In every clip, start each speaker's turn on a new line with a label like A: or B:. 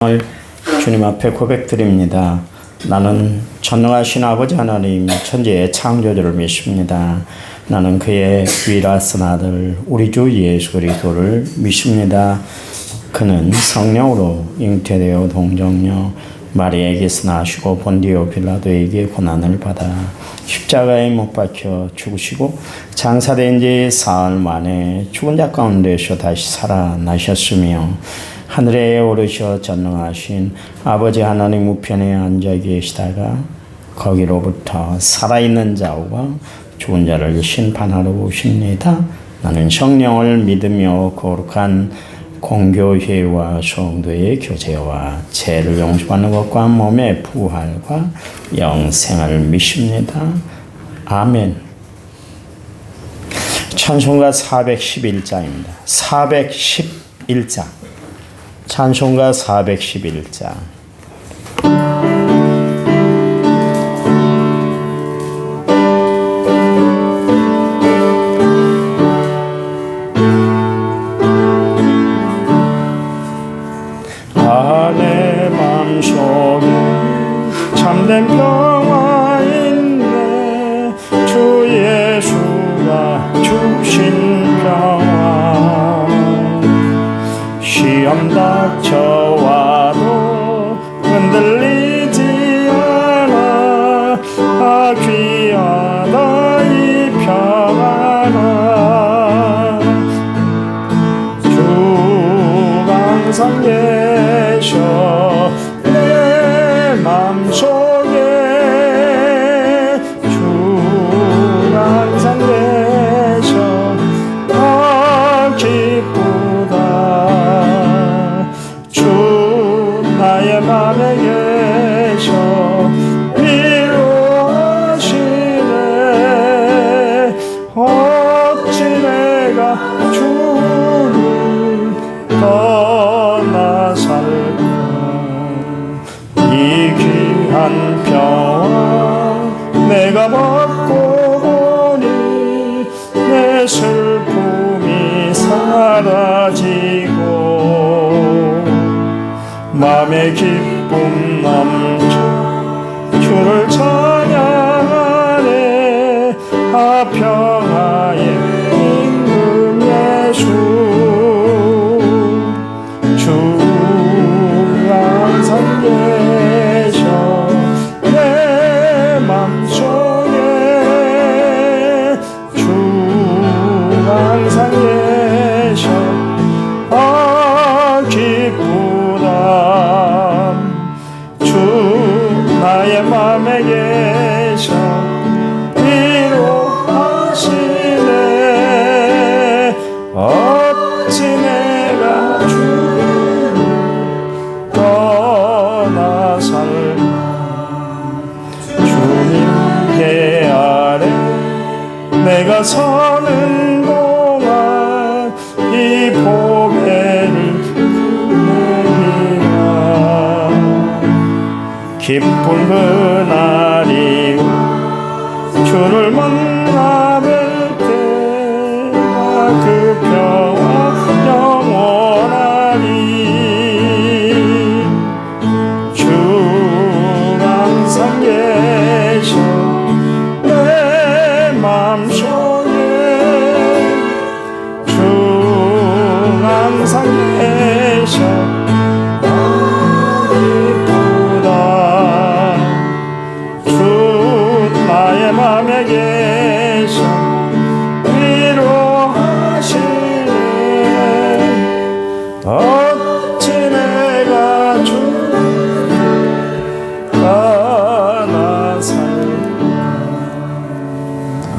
A: 오늘 주님 앞에 고백드립니다. 나는 전능하신 아버지 하나님 천지의 창조주를 믿습니다. 나는 그의 유일하신 아들 우리 주 예수 그리스도를 믿습니다. 그는 성령으로 잉태되어 동정녀 마리아에게서 나시고 본디오 빌라도에게 고난을 받아 십자가에 못 박혀 죽으시고 장사된 지 사흘 만에 죽은 자 가운데서 다시 살아나셨으며 하늘에 오르셔 전능하신 아버지 하나님 우편에 앉아 계시다가 거기로부터 살아있는 자와 죽은 자를 심판하러 오십니다. 나는 성령을 믿으며 거룩한 공교회와 성도의 교제와 죄를 용서받는 것과 몸의 부활과 영생을 믿습니다. 아멘. 찬송가 411장입니다. 411장. 찬송가 411장. 내 맘속에 참된 평화 있네. 주 예수가 주신 평화. 시험 닥쳐와도 흔들리지 않아. 귀하다 이 평화가. 주가 항상 계셔 내 맘속에. 주가 항상 계셔 기쁘다. 주 나의 맘에 계셔 위로하시네. 어찌 내가 주를 떠나 살까. 이 귀한 평화 내가 받고 보니 내 슬픔이 사라지고 맘의 기쁨 넘쳐 주를 찬양하네. 평화의 임금 예수. 주가 항상 계셔 내 맘속에. 주가 항상 계셔 기쁘다. 주 나의 맘에 계셔 위로하시네. 어찌 내가 주를 떠나 살까. 주님께 아래 내가 서는 동안 이 보배를 누리라. 기쁜 그날이 주를 만나 뵐 때가 그 평화 영원하리. 주가 항상 계셔 내 맘속에. 주가 항상 계셔 기쁘다. 주 나의 맘에 계셔 위로하시네. 어찌 내가 주를 떠나 살까.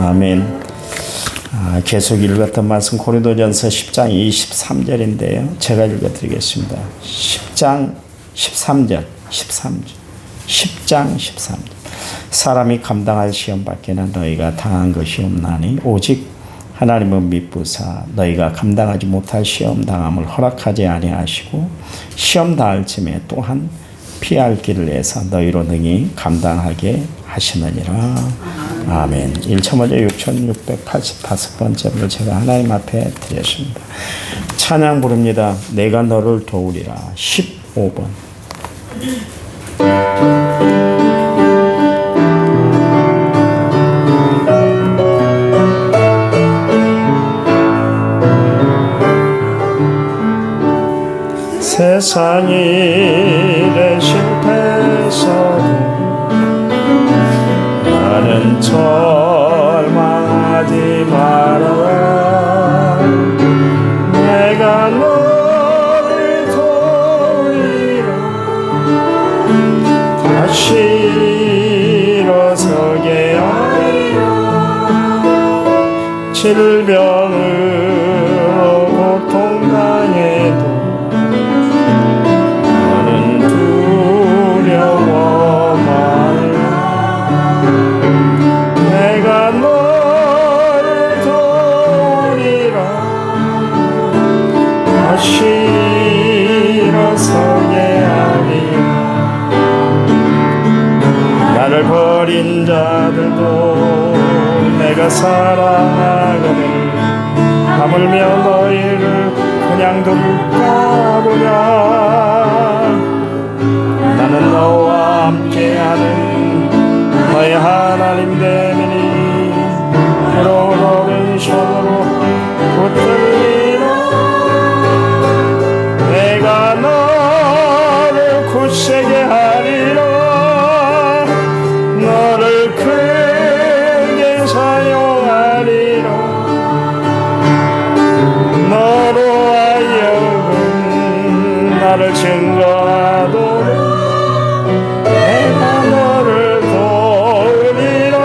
A: 아멘. 계속 읽었던 말씀 고린도전서 10장 23절인데요. 제가 읽어드리겠습니다. 10장 13절 10장 13절. 사람이 감당할 시험 밖에는 너희가 당한 것이 없나니 오직 하나님은 미쁘사 너희가 감당하지 못할 시험 당함을 허락하지 아니하시고 시험 당할 쯤에 또한 피할 길을 내서 너희로 능히 감당하게 하시느니라. 아멘. 1,500 6,685번째를 제가 하나님 앞에 드렸습니다. 찬양 부릅니다. 내가 너를 도우리라. 15번. 세상 일에 실패해서도 나는 절망하지 말아라. 내가 너를 도우리라. 다시 일어서게 하리라. 질병으로 고통당해도 나를 버린 자들도 내가 사랑하거든. 하물며 너희를 그냥 둘까 보냐. 나는 너와 함께하는 너의 하나님 되리니 푸른 오른손으로 붙들리라. 내가 너를 굳세게 하리라. 너를 크게 사용하리라. 너로 하여금 나를 증거하도록 내가 너를 도우리라.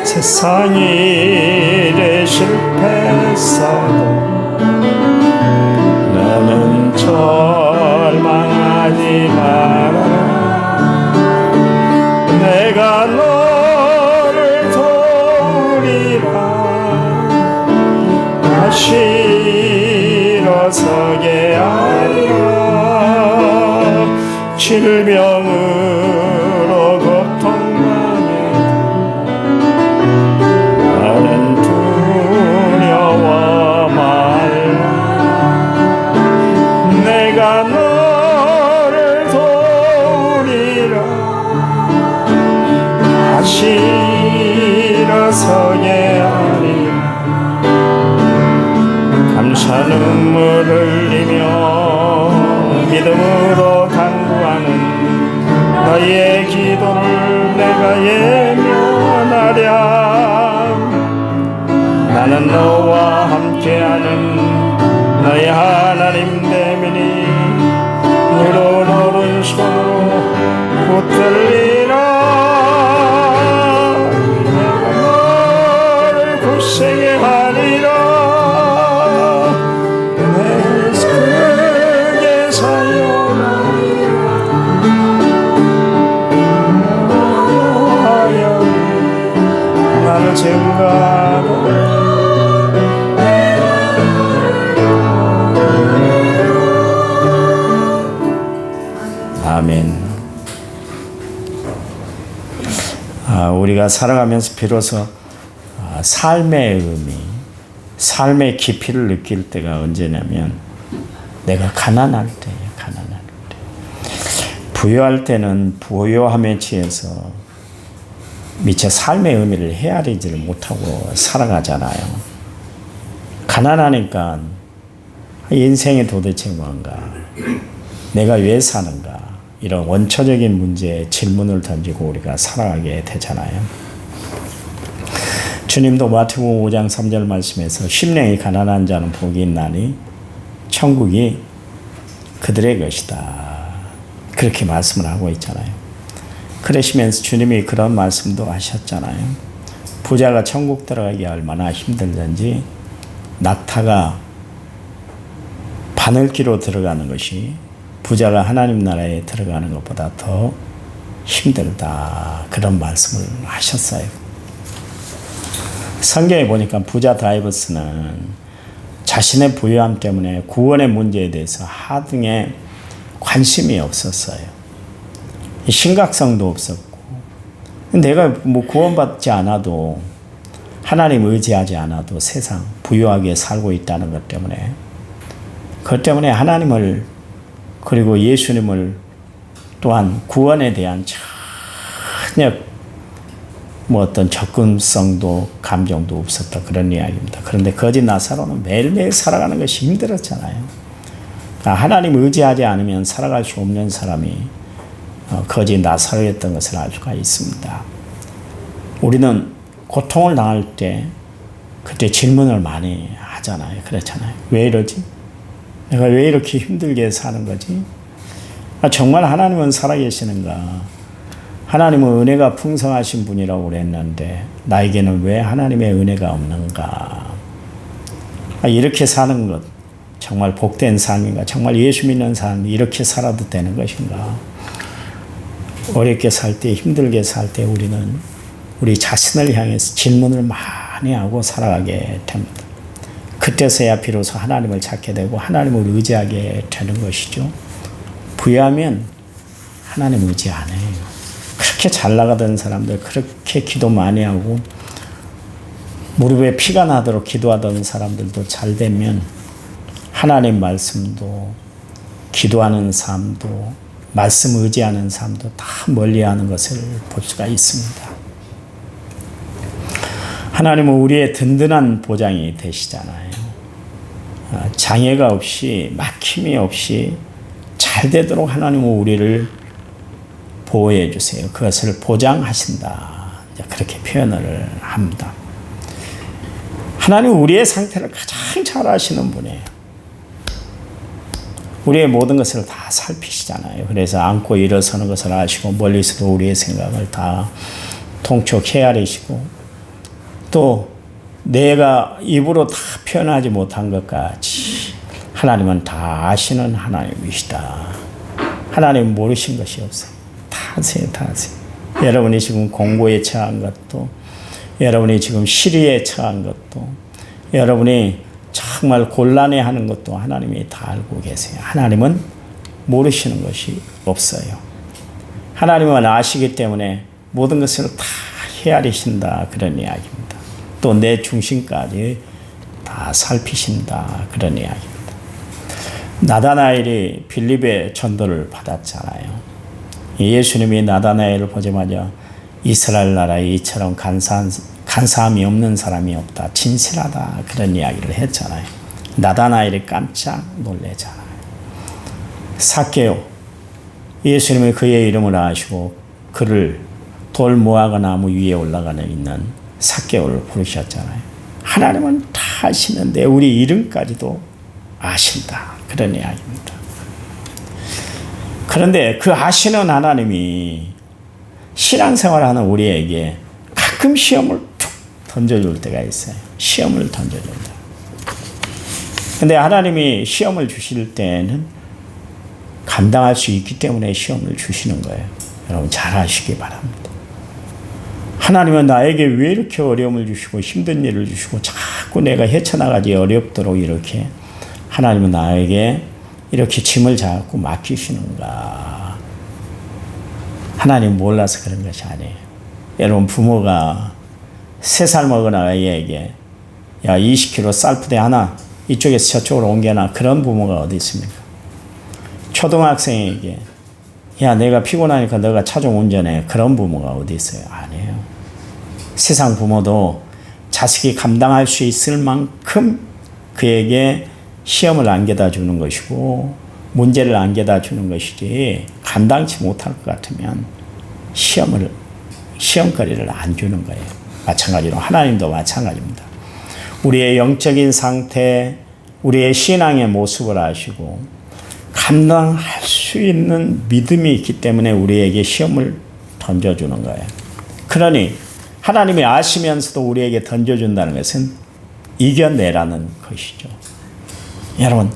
A: 세상 일에 실패했어도 너는 절망하지 말아라. 내가 너를 도우리라. 다시 일어서게 하리라. 질병으로 고통당해도 나는 두려워 말라. 내가 너를 도우리라. 다시 일어서게 하리라. 감사 눈물 흘리며 믿음으로 간구하는 너희의 기도를 내가 예면하랴. 나는 너와 함께하는 너희 하나님 됨이니 푸른 오른손으로 붙들리라. 굳세게 하리라. 내 크게 사용하리라. 하여 나를 증거하고 아멘. 우리가 살아가면서 비로소 삶의 의미, 삶의 깊이를 느낄 때가 언제냐면 내가 가난할 때예요. 가난할 때. 부유할 때는 부유함에 취해서 미처 삶의 의미를 헤아리지를 못하고 살아가잖아요. 가난하니까 인생이 도대체 뭔가, 내가 왜 사는가, 이런 원초적인 문제에 질문을 던지고 우리가 살아가게 되잖아요. 주님도 마태복음 5장 3절 말씀에서 심령이 가난한 자는 복이 있나니 천국이 그들의 것이다, 그렇게 말씀을 하고 있잖아요. 그러시면서 주님이 그런 말씀도 하셨잖아요. 부자가 천국 들어가기 얼마나 힘들든지 낙타가 바늘기로 들어가는 것이 부자가 하나님 나라에 들어가는 것보다 더 힘들다, 그런 말씀을 하셨어요. 성경에 보니까 부자 다이버스는 자신의 부유함 때문에 구원의 문제에 대해서 하등에 관심이 없었어요. 심각성도 없었고, 내가 구원받지 않아도, 하나님 의지하지 않아도 세상 부유하게 살고 있다는 것 때문에, 그것 때문에 하나님을 그리고 예수님을 또한 구원에 대한 전혀 어떤 접근성도 감정도 없었다, 그런 이야기입니다. 그런데 거짓 나사로는 매일매일 살아가는 것이 힘들었잖아요. 그러니까 하나님 의지하지 않으면 살아갈 수 없는 사람이 거짓 나사로였던 것을 알 수가 있습니다. 우리는 고통을 당할 때 그때 질문을 많이 하잖아요. 그렇잖아요. 왜 이러지? 내가 왜 이렇게 힘들게 사는 거지? 정말 하나님은 살아계시는가? 하나님은 은혜가 풍성하신 분이라고 그랬는데 나에게는 왜 하나님의 은혜가 없는가? 이렇게 사는 것 정말 복된 삶인가? 정말 예수 믿는 삶이 이렇게 살아도 되는 것인가? 어렵게 살 때, 힘들게 살 때 우리는 우리 자신을 향해서 질문을 많이 하고 살아가게 됩니다. 그때서야 비로소 하나님을 찾게 되고 하나님을 의지하게 되는 것이죠. 부유하면 하나님 의지 안 해요. 그렇게 잘 나가던 사람들, 그렇게 기도 많이 하고 무릎에 피가 나도록 기도하던 사람들도 잘 되면 하나님 말씀도, 기도하는 삶도, 말씀 의지하는 삶도 다 멀리하는 것을 볼 수가 있습니다. 하나님은 우리의 든든한 보장이 되시잖아요. 장애가 없이, 막힘이 없이 잘 되도록 하나님은 우리를 보호해 주세요. 그것을 보장하신다. 그렇게 표현을 합니다. 하나님은 우리의 상태를 가장 잘 아시는 분이에요. 우리의 모든 것을 다 살피시잖아요. 그래서 앉고 일어서는 것을 아시고 멀리서도 우리의 생각을 다 통촉 헤아리시고 또 내가 입으로 다 표현하지 못한 것까지 하나님은 다 아시는 하나님이시다. 하나님은 모르신 것이 없어요. 다 아세요. 다 아세요. 여러분이 지금 공고에 처한 것도, 여러분이 지금 시리에 처한 것도, 여러분이 정말 곤란해하는 것도 하나님이 다 알고 계세요. 하나님은 모르시는 것이 없어요. 하나님은 아시기 때문에 모든 것을 다 헤아리신다, 그런 이야기입니다. 또 내 중심까지 다 살피신다, 그런 이야기입니다. 나다나엘이 빌립의 전도를 받았잖아요. 예수님이 나다나엘을 보자마자 이스라엘 나라에 이처럼 간사함이 없는 사람이 없다, 진실하다, 그런 이야기를 했잖아요. 나다나엘이 깜짝 놀래잖아요. 삭개오, 예수님이 그의 이름을 아시고 그를 돌 무화과 나무 위에 올라가는 있는 삭개오를 부르셨잖아요. 하나님은 다 아시는데 우리 이름까지도 아신다, 그런 이야기입니다. 그런데 그 아시는 하나님이 신앙생활하는 우리에게 가끔 시험을 툭 던져줄 때가 있어요. 시험을 던져준다. 근데 하나님이 시험을 주실 때는 감당할 수 있기 때문에 시험을 주시는 거예요. 여러분 잘 아시기 바랍니다. 하나님은 나에게 왜 이렇게 어려움을 주시고 힘든 일을 주시고 자꾸 내가 헤쳐나가기 어렵도록 이렇게 하나님은 나에게 이렇게 짐을 자꾸 맡기시는가? 하나님 몰라서 그런 것이 아니에요. 여러분 부모가 3살 먹은 아이에게 야 20kg 쌀부대 하나 이쪽에서 저쪽으로 옮겨놔, 그런 부모가 어디 있습니까? 초등학생에게 야 내가 피곤하니까 너가 차 좀 운전해, 그런 부모가 어디 있어요? 아니에요. 세상 부모도 자식이 감당할 수 있을 만큼 그에게 시험을 안겨다 주는 것이고 문제를 안겨다 주는 것이지 감당치 못할 것 같으면 시험거리를 안 주는 거예요. 마찬가지로 하나님도 마찬가지입니다. 우리의 영적인 상태, 우리의 신앙의 모습을 아시고 감당할 수 있는 믿음이 있기 때문에 우리에게 시험을 던져주는 거예요. 그러니 하나님이 아시면서도 우리에게 던져준다는 것은 이겨내라는 것이죠. 여러분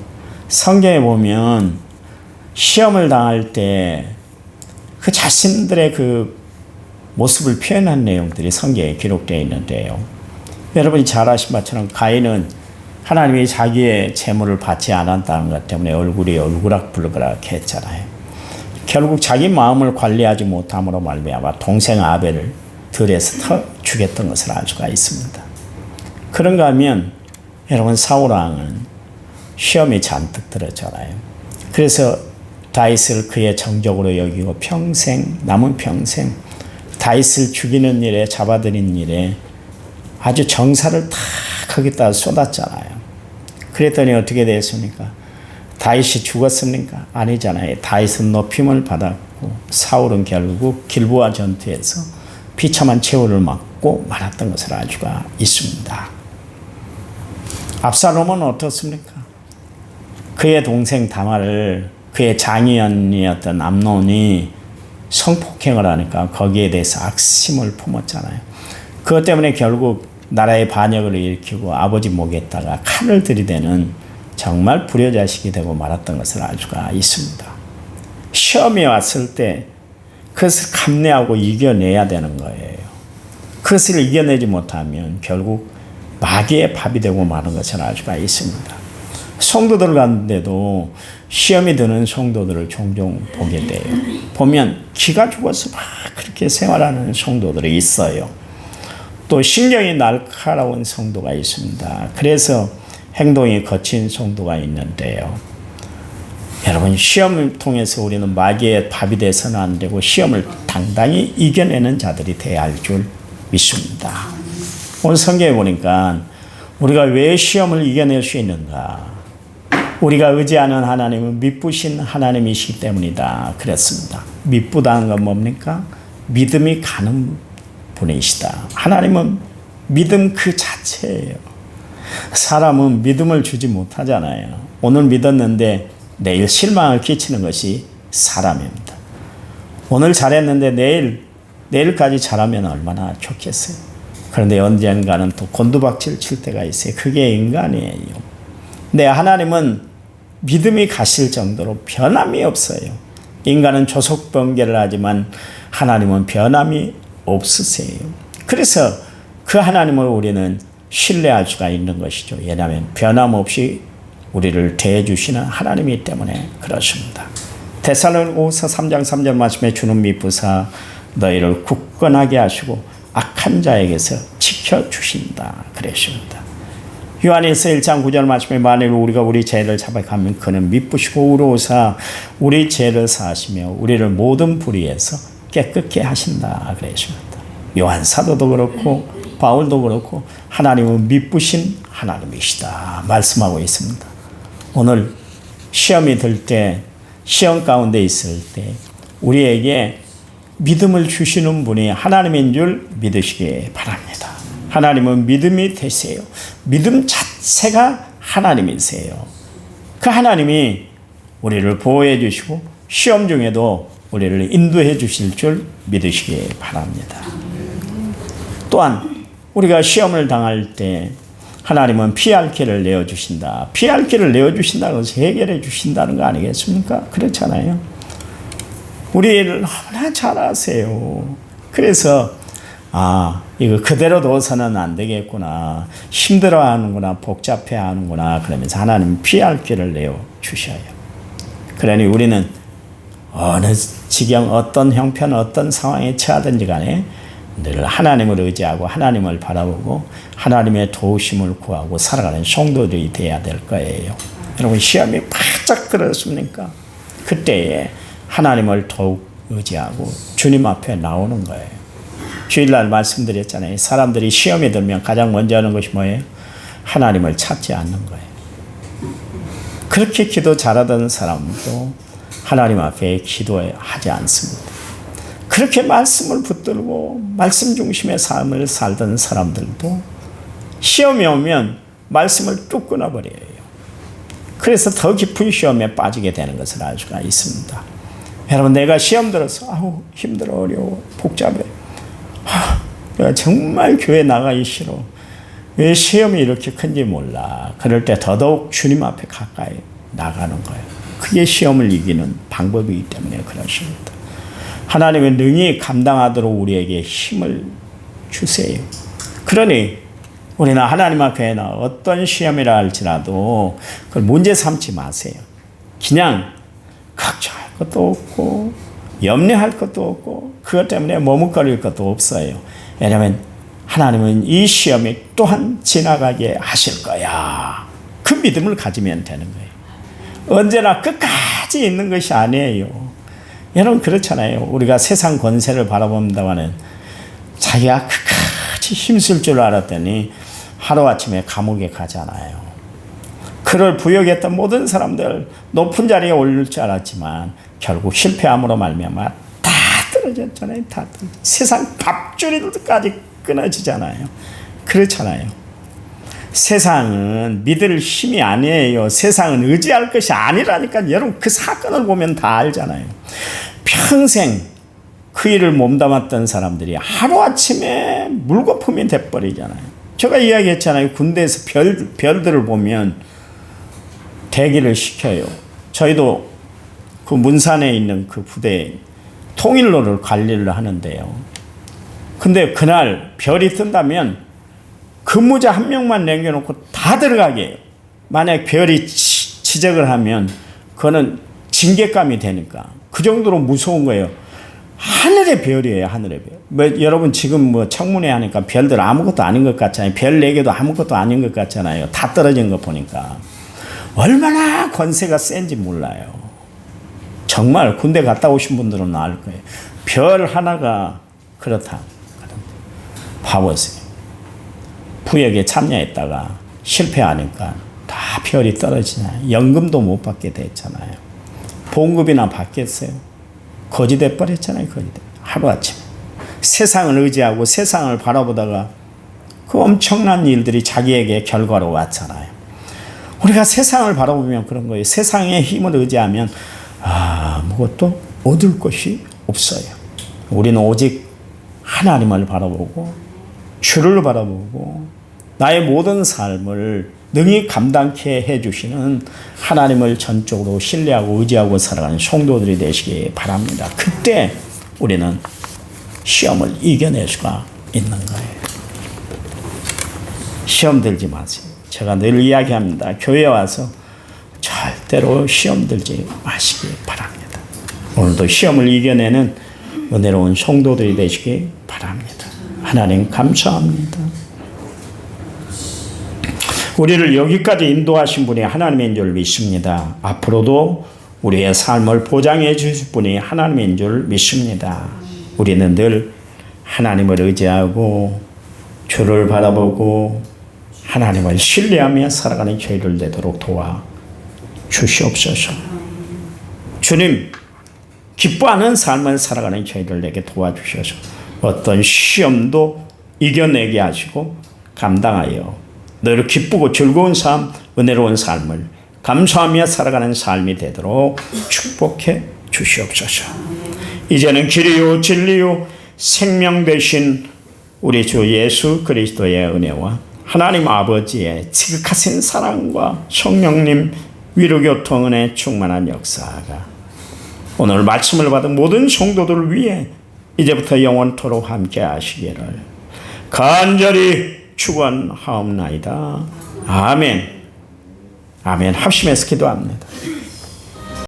A: 성경에 보면 시험을 당할 때 그 자신들의 그 모습을 표현한 내용들이 성경에 기록되어 있는데요. 여러분이 잘 아신 것처럼 가인은 하나님이 자기의 재물을 받지 않았다는 것 때문에 얼굴이 얼그락불그락 했잖아요. 결국 자기 마음을 관리하지 못함으로 말미암아 동생 아벨을 들에서 죽였던 것을 알 수가 있습니다. 그런가 하면 여러분 사울 왕은 시험이 잔뜩 들었잖아요. 그래서 다윗을 그의 정적으로 여기고 남은 평생 다윗을 죽이는 일에, 잡아들인 일에 아주 정사를 다 거기다 쏟았잖아요. 그랬더니 어떻게 됐습니까? 다윗이 죽었습니까? 아니잖아요. 다윗은 높임을 받았고 사울은 결국 길보아 전투에서 비참한 최후를 맞고 말았던 것을 알 수가 있습니다. 압살롬은 어떻습니까? 그의 동생 다말을 그의 장인이었던 암논이 성폭행을 하니까 거기에 대해서 악심을 품었잖아요. 그것 때문에 결국 나라의 반역을 일으키고 아버지 목에다가 칼을 들이대는 정말 불효자식이 되고 말았던 것을 알 수가 있습니다. 시험이 왔을 때 그것을 감내하고 이겨내야 되는 거예요. 그것을 이겨내지 못하면 결국 마귀의 밥이 되고 마는 것을 알 수가 있습니다. 성도들 가운데도 시험이 드는 성도들을 종종 보게 돼요. 보면 기가 죽어서 막 그렇게 생활하는 성도들이 있어요. 또 신경이 날카로운 성도가 있습니다. 그래서 행동이 거친 성도가 있는데요. 여러분, 시험을 통해서 우리는 마귀의 밥이 돼서는 안 되고 시험을 당당히 이겨내는 자들이 되어야 할 줄 믿습니다. 오늘 성경에 보니까 우리가 왜 시험을 이겨낼 수 있는가? 우리가 의지하는 하나님은 미쁘신 하나님이시기 때문이다. 그랬습니다. 미쁘다는 건 뭡니까? 믿음이 가는 분이시다. 하나님은 믿음 그 자체예요. 사람은 믿음을 주지 못하잖아요. 오늘 믿었는데 내일 실망을 끼치는 것이 사람입니다. 오늘 잘했는데 내일까지 잘하면 얼마나 좋겠어요. 그런데 언젠가는 또 곤두박질 칠 때가 있어요. 그게 인간이에요. 근데 하나님은 믿음이 가실 정도로 변함이 없어요. 인간은 조속번개를 하지만 하나님은 변함이 없으세요. 그래서 그 하나님을 우리는 신뢰할 수가 있는 것이죠. 왜냐하면 변함없이 우리를 대해주시는 하나님이기 때문에 그렇습니다. 데살로니가후서 3장 3절 말씀에 주는 미쁘사 너희를 굳건하게 하시고 악한 자에게서 지켜주신다. 그랬습니다. 요한일서 1장 9절 말씀에 만일 우리가 우리 죄를 자백하면 그는 미쁘시고 의로우사 우리 죄를 사하시며 우리를 모든 불의에서 깨끗게 하신다. 그랬습니다. 요한 사도도 그렇고 바울도 그렇고 하나님은 미쁘신 하나님이시다 말씀하고 있습니다. 오늘 시험이 들 때, 시험 가운데 있을 때 우리에게 믿음을 주시는 분이 하나님인 줄 믿으시기 바랍니다. 하나님은 믿음이 되세요. 믿음 자체가 하나님이세요. 그 하나님이 우리를 보호해 주시고 시험 중에도 우리를 인도해 주실 줄 믿으시기 바랍니다. 또한 우리가 시험을 당할 때 하나님은 피할 길을 내어주신다. 피할 길을 내어주신다는 것은 해결해 주신다는 거 아니겠습니까? 그렇잖아요. 우리를 너무나 잘 아세요. 그래서 이거 그대로 둬서는 안 되겠구나. 힘들어하는구나. 복잡해하는구나. 그러면서 하나님 피할 길을 내어주셔요. 그러니 우리는 어느 지경, 어떤 형편, 어떤 상황에 처하든지 간에 늘 하나님을 의지하고 하나님을 바라보고 하나님의 도우심을 구하고 살아가는 성도들이 되어야 될 거예요. 여러분, 시험이 바짝 들었습니까? 그때에 하나님을 더욱 의지하고 주님 앞에 나오는 거예요. 주일날 말씀드렸잖아요. 사람들이 시험에 들면 가장 먼저 하는 것이 뭐예요? 하나님을 찾지 않는 거예요. 그렇게 기도 잘하던 사람도 하나님 앞에 기도하지 않습니다. 그렇게 말씀을 붙들고 말씀 중심의 삶을 살던 사람들도 시험이 오면 말씀을 뚝 끊어버려요. 그래서 더 깊은 시험에 빠지게 되는 것을 알 수가 있습니다. 여러분, 내가 시험 들어서 힘들어, 어려워, 복잡해. 내가 정말 교회 나가기 싫어. 왜 시험이 이렇게 큰지 몰라. 그럴 때 더더욱 주님 앞에 가까이 나가는 거예요. 그게 시험을 이기는 방법이기 때문에 그렇습니다. 하나님은 능히 감당하도록 우리에게 힘을 주세요. 그러니 우리는 하나님 앞에 어떤 시험이라 할지라도 그걸 문제 삼지 마세요. 그냥 걱정할 것도 없고 염려할 것도 없고 그것 때문에 머뭇거릴 것도 없어요. 왜냐하면 하나님은 이 시험이 또한 지나가게 하실 거야. 그 믿음을 가지면 되는 거예요. 언제나 끝까지 끝까지 있는 것이 아니에요. 여러분 그렇잖아요. 우리가 세상 권세를 바라본다고는 자기가 끝까지 힘쓸 줄 알았더니 하루아침에 감옥에 가잖아요. 그를 부역했던 모든 사람들 높은 자리에 올릴 줄 알았지만 결국 실패함으로 말미암아 다 떨어졌잖아요. 다 세상 밥줄이까지 끊어지잖아요. 그렇잖아요. 세상은 믿을 힘이 아니에요. 세상은 의지할 것이 아니라니까. 여러분 그 사건을 보면 다 알잖아요. 평생 그 일을 몸담았던 사람들이 하루아침에 물거품이 돼버리잖아요. 제가 이야기했잖아요. 군대에서 별들을 보면 대기를 시켜요. 저희도 그 문산에 있는 그 부대 통일로를 관리를 하는데요. 근데 그날 별이 뜬다면 근무자 한 명만 남겨놓고 다 들어가게 해요. 만약 별이 지적을 하면 그거는 징계감이 되니까 그 정도로 무서운 거예요. 하늘의 별이에요. 하늘의 별. 여러분 지금 청문회 하니까 별들 아무것도 아닌 것 같잖아요. 별 4개도 아무것도 아닌 것 같잖아요. 다 떨어진 거 보니까. 얼마나 권세가 센지 몰라요. 정말 군대 갔다 오신 분들은 알 거예요. 별 하나가 그렇다. 봐보세요. 부역에 참여했다가 실패하니까 다 별이 떨어지잖아요. 연금도 못 받게 됐잖아요. 봉급이나 받겠어요. 거지 돼버렸잖아요. 거지 돼. 하루아침에. 세상을 의지하고 세상을 바라보다가 그 엄청난 일들이 자기에게 결과로 왔잖아요. 우리가 세상을 바라보면 그런 거예요. 세상의 힘을 의지하면 아무것도 얻을 것이 없어요. 우리는 오직 하나님을 바라보고 주를 바라보고 나의 모든 삶을 능히 감당케 해주시는 하나님을 전적으로 신뢰하고 의지하고 살아가는 성도들이 되시기 바랍니다. 그때 우리는 시험을 이겨낼 수가 있는 거예요. 시험 들지 마세요. 제가 늘 이야기합니다. 교회에 와서 절대로 시험 들지 마시기 바랍니다. 오늘도 시험을 이겨내는 은혜로운 성도들이 되시기 바랍니다. 하나님 감사합니다. 우리를 여기까지 인도하신 분이 하나님인 줄 믿습니다. 앞으로도 우리의 삶을 보장해 주실 분이 하나님인 줄 믿습니다. 우리는 늘 하나님을 의지하고 주를 바라보고 하나님을 신뢰하며 살아가는 저희를 되도록 도와 주시옵소서. 주님, 기뻐하는 삶을 살아가는 저희들에게 도와주셔서 어떤 시험도 이겨내게 하시고 감당하여 늘 기쁘고 즐거운 삶, 은혜로운 삶을 감사하며 살아가는 삶이 되도록 축복해 주시옵소서. 이제는 길이요 진리요 생명 되신 우리 주 예수 그리스도의 은혜와 하나님 아버지의 지극하신 사랑과 성령님 위로교통 은혜 충만한 역사가 오늘 말씀을 받은 모든 성도들을 위해 이제부터 영원토록 함께 하시기를 간절히 축원하옵나이다. 아멘. 아멘. 합심해서 기도합니다.